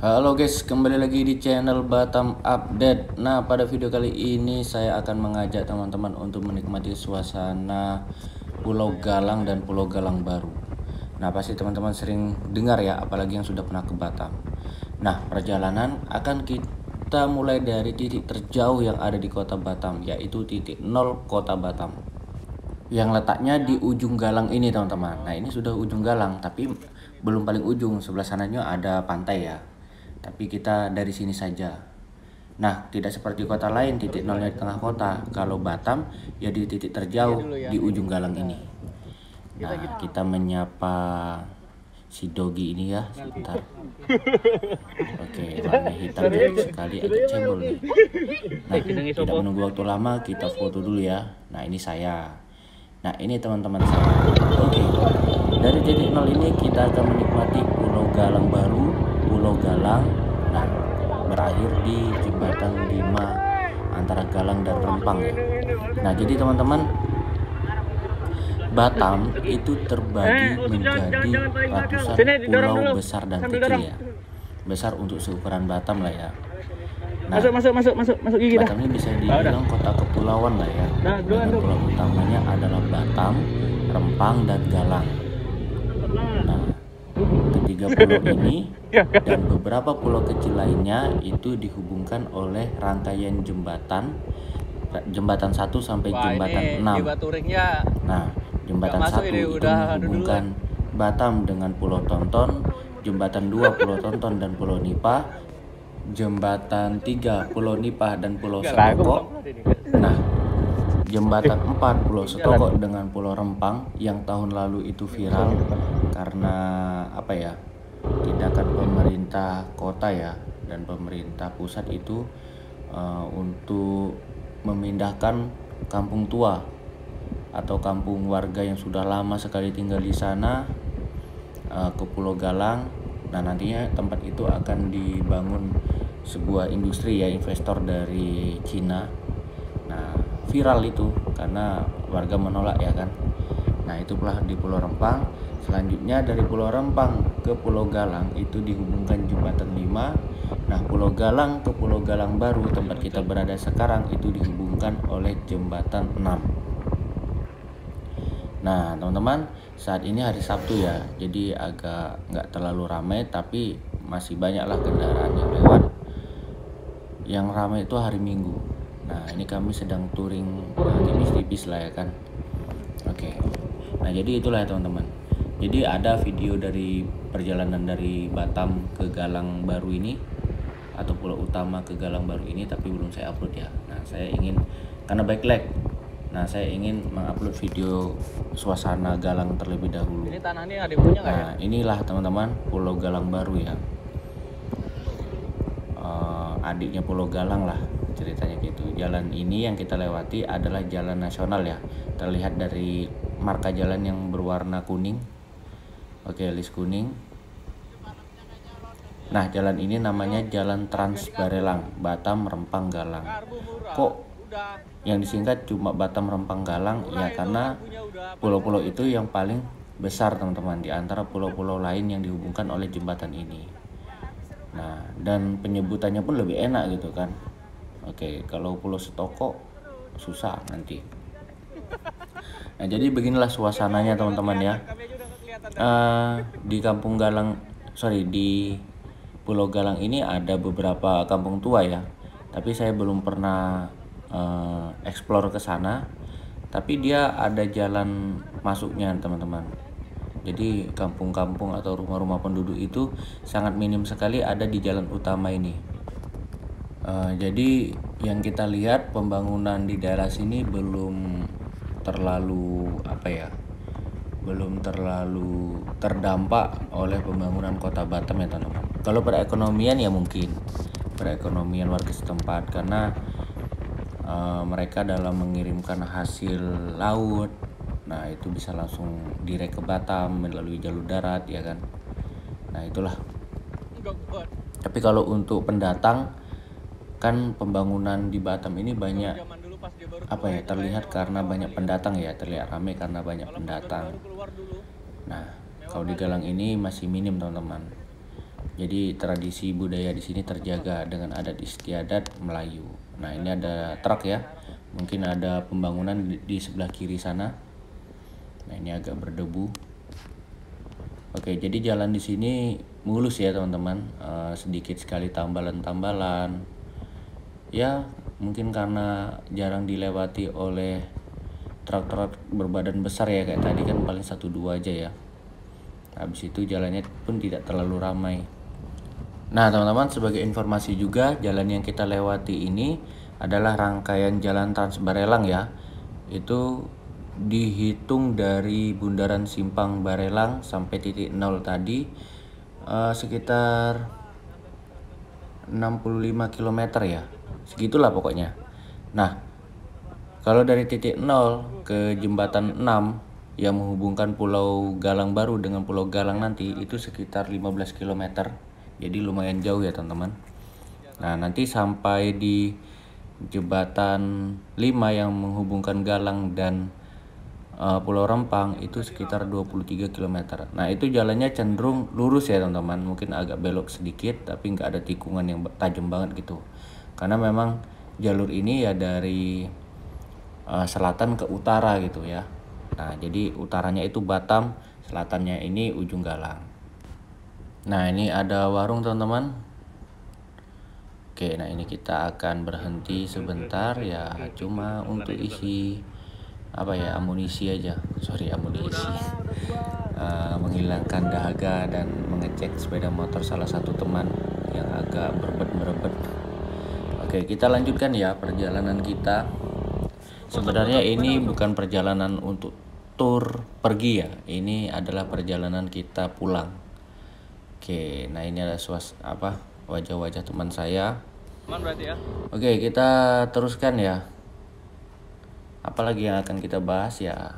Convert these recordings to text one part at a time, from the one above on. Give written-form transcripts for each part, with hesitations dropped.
Halo guys, kembali lagi di channel Batam Update. Nah, pada video kali ini saya akan mengajak teman-teman untuk menikmati suasana Pulau Galang dan Pulau Galang baru. Nah, pasti teman-teman sering dengar ya, apalagi yang sudah pernah ke Batam. Nah, perjalanan akan kita mulai dari titik terjauh yang ada di kota Batam, yaitu titik 0 kota Batam, yang letaknya di ujung Galang ini teman-teman. Nah, ini sudah ujung Galang, tapi belum paling ujung, sebelah sananya ada pantai ya. Tapi kita dari sini saja. Nah, tidak seperti kota lain titik nolnya di tengah kota. Kalau Batam ya di titik terjauh di ujung Galang ini. Nah, kita menyapa si Dogi ini ya sebentar. Oke, warna hitam cantik sekali, agak cembol nih. Nah, tidak menunggu waktu lama, kita foto dulu ya. Nah, ini saya. Nah, ini teman-teman saya. Oke, dari titik nol ini kita akan menikmati Pulau Galang baru, Pulau Galang. Nah, berakhir di jembatan 5 antara Galang dan Rempang ya. Nah, jadi teman-teman, Batam itu terbagi menjadi ratusan pulau besar dan kecil ya. Besar untuk seukuran Batam lah ya. Nah, masuk gigi Batam ini bisa dibilang kota kepulauan lah ya. Dengan pulau utamanya adalah Batam, Rempang, dan Galang. Nah, ketiga pulau ini dan beberapa pulau kecil lainnya itu dihubungkan oleh rangkaian jembatan 1 sampai jembatan 6. Nah, jembatan 1 itu menghubungkan Batam dengan Pulau Tonton, jembatan 2 Pulau Tonton dan Pulau Nipah, jembatan 3 Pulau Nipah dan Pulau Setokok. Nah, jembatan 4 Pulau Setokok dengan Pulau Rempang yang tahun lalu itu viral karena apa ya, tindakan pemerintah kota ya dan pemerintah pusat itu untuk memindahkan kampung tua atau kampung warga yang sudah lama sekali tinggal di sana ke Pulau Galang. Nah, nantinya tempat itu akan dibangun sebuah industri ya, investor dari Cina. Nah, viral itu karena warga menolak ya kan. Nah, itu pula di Pulau Rempang. Selanjutnya dari Pulau Rempang ke Pulau Galang itu dihubungkan jembatan 5. Nah, Pulau Galang ke Pulau Galang baru tempat kita berada sekarang itu dihubungkan oleh jembatan 6. Nah, teman-teman, saat ini hari Sabtu ya, jadi agak nggak terlalu ramai, tapi masih banyaklah kendaraan yang lewat. Yang ramai itu hari Minggu. Nah, ini kami sedang touring tipis-tipis lah ya kan. Oke. Nah, jadi itulah ya teman-teman. Jadi ada video dari perjalanan dari Batam ke Galang baru ini atau pulau utama ke Galang baru ini, tapi belum saya upload ya. Nah, saya ingin karena backlog. Nah, saya ingin mengupload video suasana Galang terlebih dahulu. Ini tanah ini ada punya nggak ya? Nah, inilah teman-teman Pulau Galang baru ya. Adiknya Pulau Galang lah ceritanya gitu. Jalan ini yang kita lewati adalah jalan nasional ya. Terlihat dari marka jalan yang berwarna kuning. Oke, list kuning. Nah, jalan ini namanya Jalan Trans Barelang, Batam, Rempang, Galang. Kok yang disingkat cuma Batam, Rempang, Galang? Ya karena pulau-pulau itu yang paling besar teman-teman di antara pulau-pulau lain yang dihubungkan oleh jembatan ini. Nah, dan penyebutannya pun lebih enak gitu kan. Oke, kalau Pulau Setokok susah nanti. Nah, jadi beginilah suasananya teman-teman ya. Di Kampung Galang, di Pulau Galang ini ada beberapa kampung tua ya. Tapi saya belum pernah explore ke sana. Tapi dia ada jalan masuknya teman-teman. Jadi kampung-kampung atau rumah-rumah penduduk itu sangat minim sekali ada di jalan utama ini. Jadi yang kita lihat pembangunan di daerah sini belum terlalu belum terlalu terdampak oleh pembangunan kota Batam ya teman-teman. Kalau perekonomian ya mungkin perekonomian warga setempat karena mereka dalam mengirimkan hasil laut. Nah, itu bisa langsung direct ke Batam melalui jalur darat ya kan. Nah, itulah. Tapi kalau untuk pendatang kan pembangunan di Batam ini banyak terlihat karena banyak pendatang ya, terlihat ramai karena banyak pendatang. Nah, kalau di Galang ini masih minim teman-teman. Jadi tradisi budaya di sini terjaga dengan adat istiadat Melayu. Nah, ini ada truk ya. Mungkin ada pembangunan di sebelah kiri sana. Nah, ini agak berdebu. Oke, jadi jalan di sini mulus ya teman-teman. Sedikit sekali tambalan-tambalan. Ya, mungkin karena jarang dilewati oleh truk-truk berbadan besar ya, kayak tadi kan paling 1-2 aja ya. Habis itu jalannya pun tidak terlalu ramai. Nah teman-teman, sebagai informasi juga, jalan yang kita lewati ini adalah rangkaian jalan Trans Barelang ya. Itu dihitung dari Bundaran Simpang Barelang sampai titik 0 tadi sekitar 65 km ya. Segitulah pokoknya. Nah, kalau dari titik 0 ke jembatan 6 yang menghubungkan Pulau Galang Baru dengan Pulau Galang nanti itu sekitar 15 km. Jadi lumayan jauh ya teman-teman. Nah, nanti sampai di jembatan 5 yang menghubungkan Galang dan Pulau Rempang itu sekitar 23 km. Nah, itu jalannya cenderung lurus ya teman-teman. Mungkin agak belok sedikit tapi nggak ada tikungan yang tajam banget gitu. Karena memang jalur ini ya dari selatan ke utara gitu ya. Nah, jadi utaranya itu Batam, selatannya ini ujung Galang. Nah, ini ada warung teman-teman. Oke, nah ini kita akan berhenti sebentar ya, cuma untuk isi amunisi aja. Menghilangkan dahaga dan mengecek sepeda motor salah satu teman yang agak berebet. Oke, kita lanjutkan ya perjalanan kita. Sebenarnya ini bukan perjalanan untuk tur pergi ya, ini adalah perjalanan kita pulang. Oke, nah ini ada wajah-wajah teman saya. Berarti ya. Oke, kita teruskan ya. Apalagi yang akan kita bahas ya?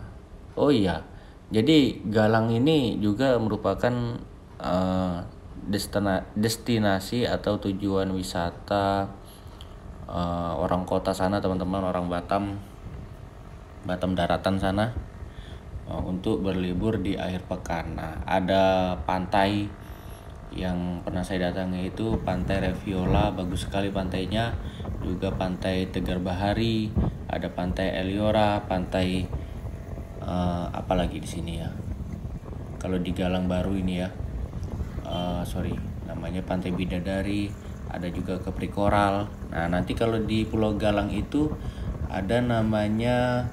Oh iya, jadi Galang ini juga merupakan destinasi atau tujuan wisata orang kota sana teman-teman, orang Batam daratan sana untuk berlibur di akhir pekan. Nah, ada pantai yang pernah saya datangi itu Pantai Reviola, bagus sekali pantainya. Juga Pantai Tegar Bahari, ada Pantai Eliora, pantai apalagi di sini ya. Kalau di Galang Baru ini ya, namanya Pantai Bidadari, ada juga Kepri Koral. Nah, nanti kalau di Pulau Galang itu ada namanya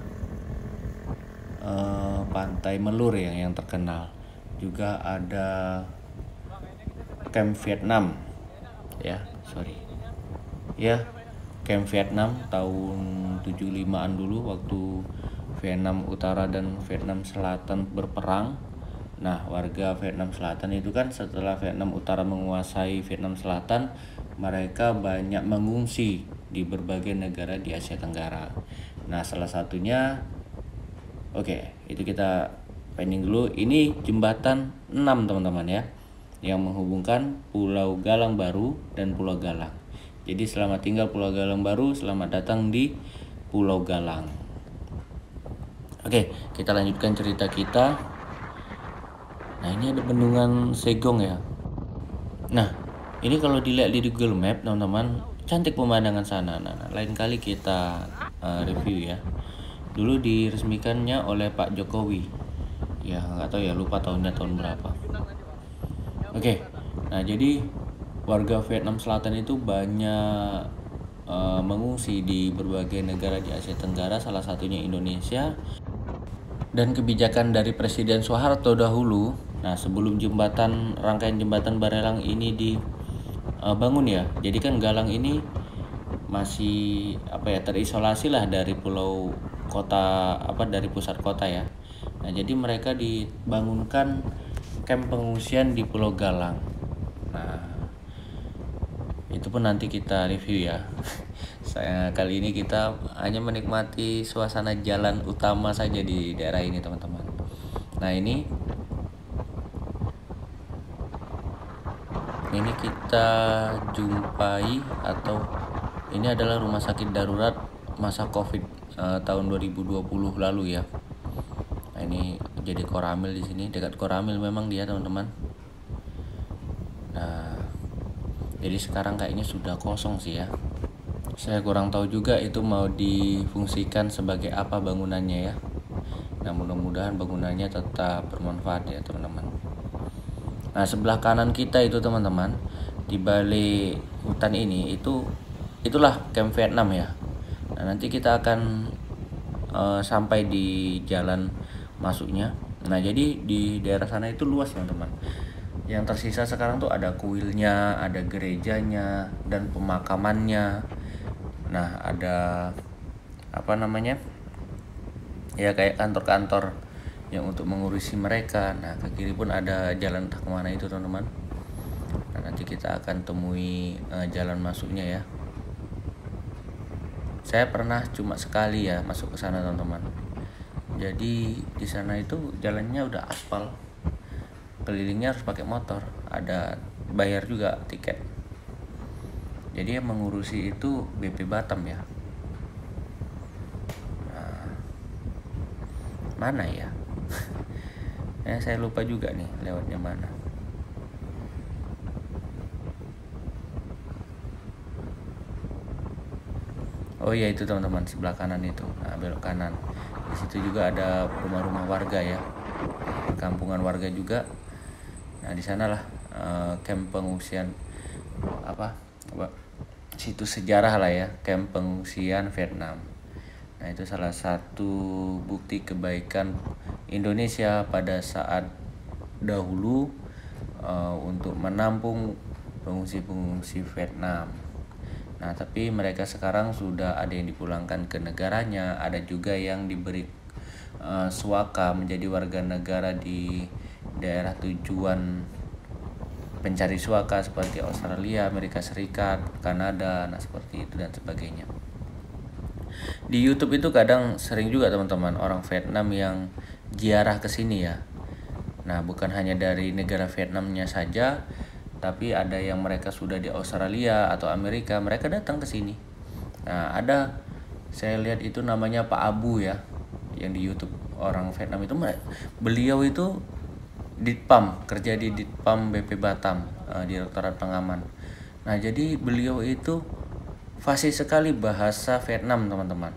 Pantai Melur yang terkenal. Juga ada Camp Vietnam Camp Vietnam tahun 75-an dulu waktu Vietnam Utara dan Vietnam Selatan berperang. Nah, warga Vietnam Selatan itu kan setelah Vietnam Utara menguasai Vietnam Selatan, mereka banyak mengungsi di berbagai negara di Asia Tenggara. Nah, salah satunya itu kita pending dulu. Ini jembatan 6 teman-teman ya, yang menghubungkan Pulau Galang Baru dan Pulau Galang. Jadi selamat tinggal Pulau Galang Baru, selamat datang di Pulau Galang. Oke, kita lanjutkan cerita kita. Nah, ini ada bendungan Segong ya. Nah, ini kalau dilihat di Google Map teman-teman, cantik pemandangan sana. Nah, lain kali kita review ya. Dulu diresmikannya oleh Pak Jokowi. Ya, nggak tahu ya, lupa tahun berapa. Oke, nah jadi warga Vietnam Selatan itu banyak mengungsi di berbagai negara di Asia Tenggara, salah satunya Indonesia. Dan kebijakan dari Presiden Soeharto dahulu, nah sebelum rangkaian jembatan Barelang ini dibangun ya, jadi kan Galang ini masih terisolasi lah dari dari pusat kota ya. Nah, jadi mereka dibangunkan camp pengungsian di Pulau Galang. Nah, itu pun nanti kita review ya. Kali ini kita hanya menikmati suasana jalan utama saja di daerah ini teman-teman. Nah, ini kita jumpai, atau ini adalah rumah sakit darurat masa Covid tahun 2020 lalu ya. Nah, ini jadi Koramil di sini, dekat Koramil memang dia teman-teman. Nah, Jadi sekarang kayaknya sudah kosong sih ya. Saya kurang tahu juga itu mau difungsikan sebagai apa bangunannya ya. Nah, mudah-mudahan bangunannya tetap bermanfaat ya teman-teman. Nah, sebelah kanan kita itu teman-teman, di balik hutan ini itulah camp Vietnam ya. Nah, nanti kita akan sampai di jalan masuknya. Nah, jadi di daerah sana itu luas teman-teman. Yang tersisa sekarang tuh ada kuilnya, ada gerejanya, dan pemakamannya. Nah, ada apa namanya, ya kayak kantor-kantor yang untuk mengurusi mereka. Nah, ke kiri pun ada jalan entah kemana itu teman-teman. Nah, nanti kita akan temui jalan masuknya ya. Saya pernah cuma sekali ya masuk ke sana teman-teman. Jadi di sana itu jalannya udah aspal, kelilingnya harus pakai motor, ada bayar juga tiket. Jadi yang mengurusi itu BP Batam ya. Nah, mana ya? Saya lupa juga nih lewatnya mana. Oh iya itu teman-teman, sebelah kanan itu. Nah, belok kanan. Di situ juga ada rumah-rumah warga ya, perkampungan warga juga. Nah, di sanalah camp pengungsian situs sejarah lah ya, camp pengungsian Vietnam. Nah, itu salah satu bukti kebaikan Indonesia pada saat dahulu untuk menampung pengungsi-pengungsi Vietnam. Nah, tapi mereka sekarang sudah ada yang dipulangkan ke negaranya, ada juga yang diberi suaka menjadi warga negara di daerah tujuan pencari suaka seperti Australia, Amerika Serikat, Kanada, nah seperti itu dan sebagainya. Di YouTube itu kadang sering juga teman-teman orang Vietnam yang ziarah ke sini ya. Nah, bukan hanya dari negara Vietnamnya saja, tapi ada yang mereka sudah di Australia atau Amerika, mereka datang ke sini. Nah, ada saya lihat itu namanya Pak Abu ya, yang di YouTube orang Vietnam itu, beliau itu Ditpam, kerja di Ditpam BP Batam, Direktorat Pengaman. Nah, jadi beliau itu fasih sekali bahasa Vietnam teman-teman.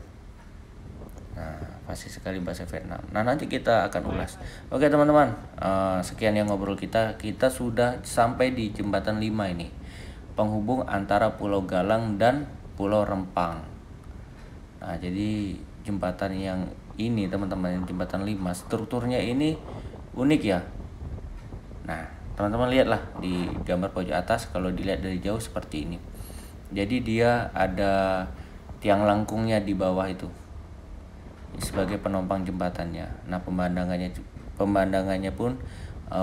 Nah, fasih sekali bahasa Vietnam. Nah, nanti kita akan ulas. Oke teman-teman, sekian yang ngobrol kita. Kita sudah sampai di jembatan 5 ini, penghubung antara Pulau Galang dan Pulau Rempang. Nah, jadi jembatan yang ini teman-teman, jembatan 5, strukturnya ini unik ya. Nah, teman-teman lihatlah di gambar pojok atas, kalau dilihat dari jauh seperti ini. Jadi dia ada tiang langkungnya di bawah itu sebagai penopang jembatannya. Nah, pemandangannya pun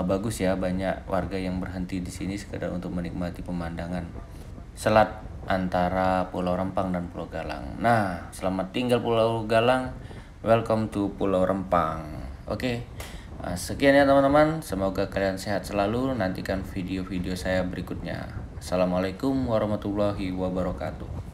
bagus ya, banyak warga yang berhenti di sini sekedar untuk menikmati pemandangan selat antara Pulau Rempang dan Pulau Galang. Nah, selamat tinggal Pulau Galang, welcome to Pulau Rempang. Oke. Sekian ya teman-teman, semoga kalian sehat selalu. Nantikan video-video saya berikutnya. Assalamualaikum warahmatullahi wabarakatuh.